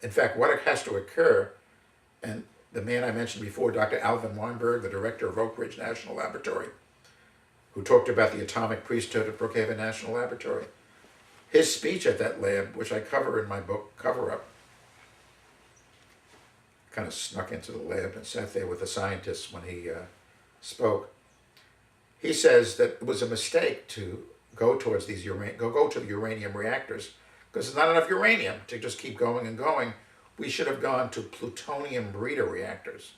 in fact, what has to occur, and the man I mentioned before, Dr. Alvin Weinberg, the director of Oak Ridge National Laboratory, who talked about the atomic priesthood at Brookhaven National Laboratory, his speech at that lab, which I cover in my book, Cover Up, kind of snuck into the lab and sat there with the scientists when he spoke. He says that it was a mistake to go towards these go to the uranium reactors because there's not enough uranium to just keep going and going. We should have gone to plutonium breeder reactors.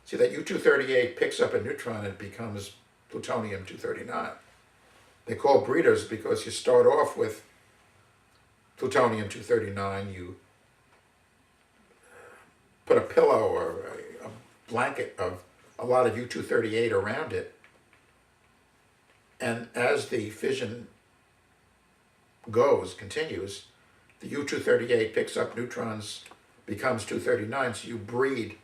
See, that U-238 picks up a neutron and it becomes plutonium-239. They call breeders because you start off with plutonium-239, you put a pillow or a blanket of a lot of U-238 around it, and as the fission continues, the U-238 picks up neutrons, becomes 239, so you breed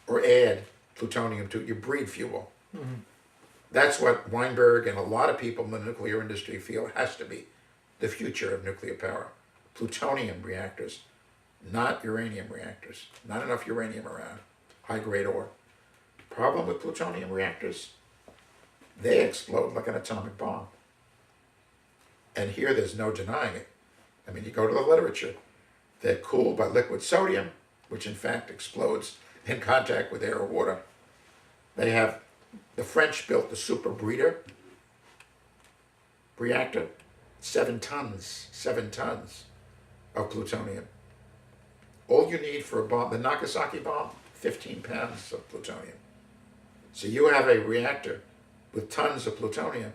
or add plutonium to, you breed fuel. Mm-hmm. That's what Weinberg and a lot of people in the nuclear industry feel has to be the future of nuclear power. Plutonium reactors, not uranium reactors. Not enough uranium around, high-grade ore. Problem with plutonium reactors, they explode like an atomic bomb. And here there's no denying it. I mean, you go to the literature. They're cooled by liquid sodium, which in fact explodes in contact with air or water. They have, the French built the super breeder reactor, 7 tons of plutonium. All you need for a bomb, the Nagasaki bomb, 15 pounds of plutonium. So you have a reactor with tons of plutonium.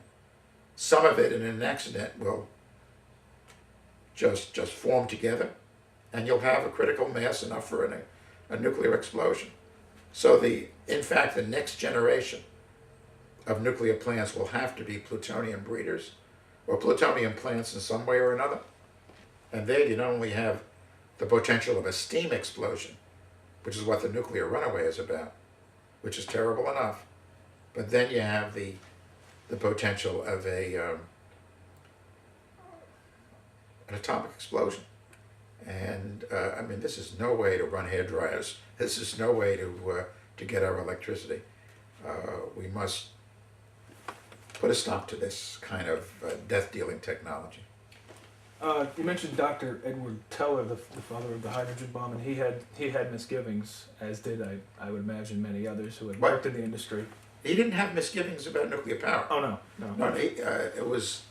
Some of it in an accident will just form together, and you'll have a critical mass enough for a nuclear explosion. So in fact, the next generation of nuclear plants will have to be plutonium breeders, or plutonium plants in some way or another. And there you not only have the potential of a steam explosion, which is what the nuclear runaway is about, which is terrible enough, but then you have the potential of an atomic explosion. And I mean, this is no way to run hair dryers. This is no way to get our electricity. We must put a stop to this kind of death-dealing technology. You mentioned Dr. Edward Teller, the father of the hydrogen bomb, and he had misgivings, as did I would imagine many others who had worked in the industry. He didn't have misgivings about nuclear power. Oh no. It was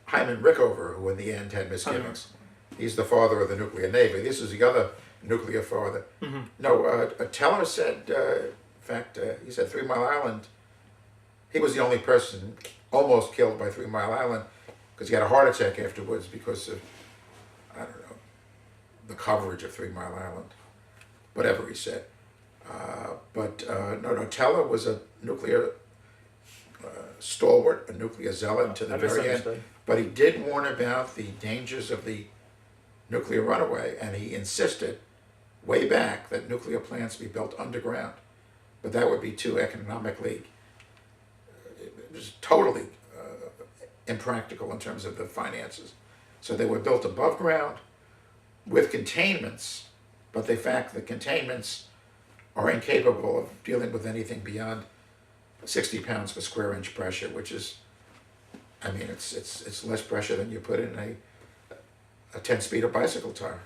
Hyman Rickover who, in the end, had misgivings. He's the father of the nuclear navy. This is the other nuclear father. Mm-hmm. No, Teller said, in fact, he said 3 Mile Island. He was the only person almost killed by 3 Mile Island because he had a heart attack afterwards because of, I don't know, the coverage of 3 Mile Island, whatever he said. No, Teller was a nuclear stalwart, a nuclear zealot to the very end. But he did warn about the dangers of the nuclear runaway, and he insisted way back that nuclear plants be built underground. But that would be too economically, it was totally impractical in terms of the finances. So they were built above ground with containments, but the fact the containments are incapable of dealing with anything beyond 60 pounds per square inch pressure, which is, I mean, it's less pressure than you put in a 10-speeder bicycle tire.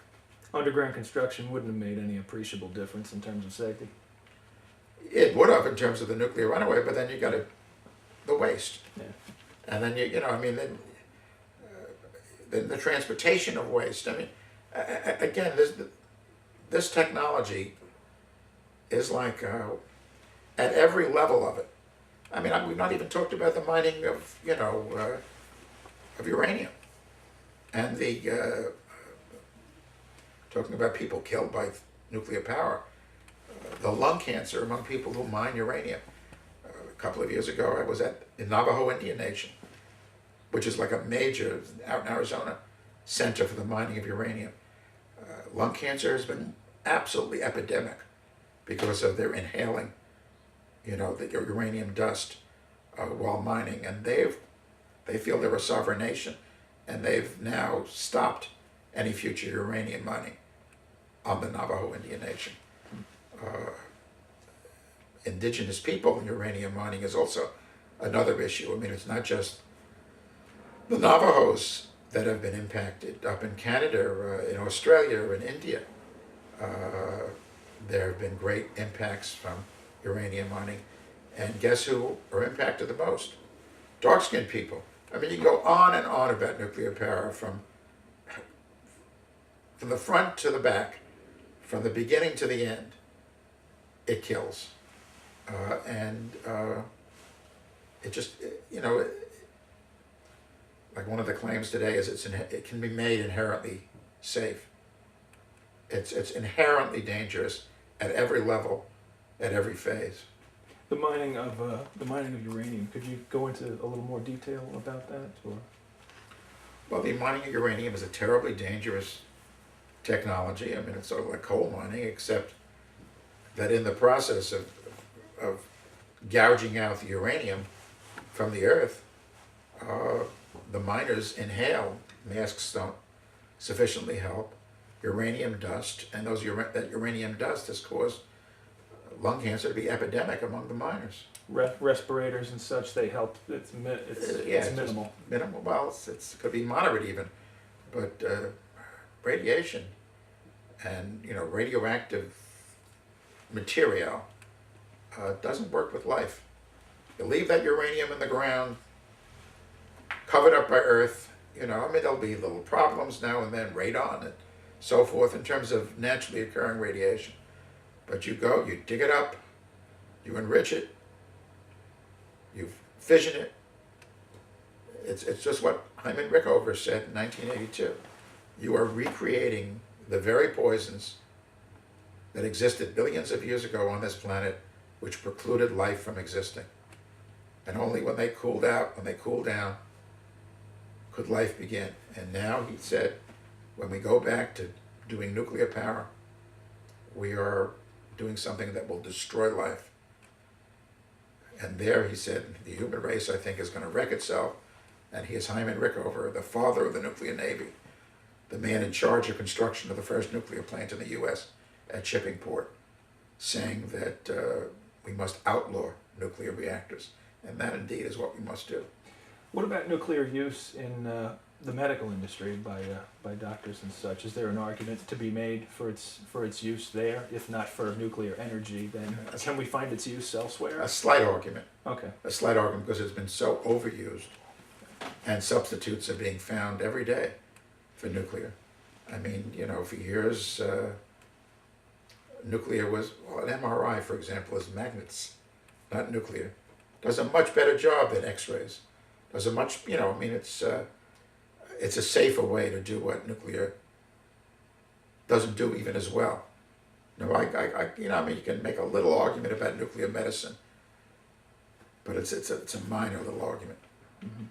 Underground construction wouldn't have made any appreciable difference in terms of safety. It would have in terms of the nuclear runaway, but then you got the waste. Yeah. And then then the transportation of waste. I mean, again, this technology is like at every level of it. I mean, we've not even talked about the mining of uranium, and talking about people killed by nuclear power, the lung cancer among people who mine uranium. A couple of years ago, I was in Navajo Indian Nation, which is like a major, out in Arizona, center for the mining of uranium. Lung cancer has been absolutely epidemic because of their inhaling, the uranium dust while mining. And they feel they're a sovereign nation, and they've now stopped any future uranium mining on the Navajo Indian Nation. Indigenous people in uranium mining is also another issue. I mean, it's not just the Navajos that have been impacted. Up in Canada, or in Australia, or in India, there have been great impacts from uranium mining. And guess who are impacted the most? Dark-skinned people. I mean, you can go on and on about nuclear power from the front to the back, from the beginning to the end. It kills. It just, like one of the claims today is it can be made inherently safe. It's inherently dangerous at every level, at every phase. The mining of uranium. Could you go into a little more detail about that? Or? Well, the mining of uranium is a terribly dangerous technology. I mean, it's sort of like coal mining, except that in the process of gouging out the uranium from the earth, the miners inhale, masks don't sufficiently help, uranium dust, and that uranium dust has caused lung cancer to be epidemic among the miners. Respirators and such, they help. It's minimal. Minimal. Well, it could be moderate even, but radiation and radioactive material doesn't work with life. You leave that uranium in the ground, covered up by earth. There'll be little problems now and then, radon and so forth in terms of naturally occurring radiation. But you dig it up, you enrich it, you fission it. It's just what Hyman Rickover said in 1982. You are recreating the very poisons that existed billions of years ago on this planet, which precluded life from existing. And only when they cooled down, could life begin. And now, he said, when we go back to doing nuclear power, we are doing something that will destroy life. And there, he said, the human race, I think, is going to wreck itself. And he is Hyman Rickover, the father of the nuclear navy, the man in charge of construction of the first nuclear plant in the U.S. at Shippingport, saying that we must outlaw nuclear reactors. And that indeed is what we must do. What about nuclear use in the medical industry by doctors and such? Is there an argument to be made for its use there? If not for nuclear energy, then can we find its use elsewhere? A slight argument. Okay. A slight argument, because it's been so overused, and substitutes are being found every day for nuclear. I mean, for years, nuclear was, an MRI, for example, is magnets, not nuclear. Does a much better job than X-rays. Does a much, it's a safer way to do what nuclear doesn't do even as well. You can make a little argument about nuclear medicine, but it's a minor little argument. Mm-hmm.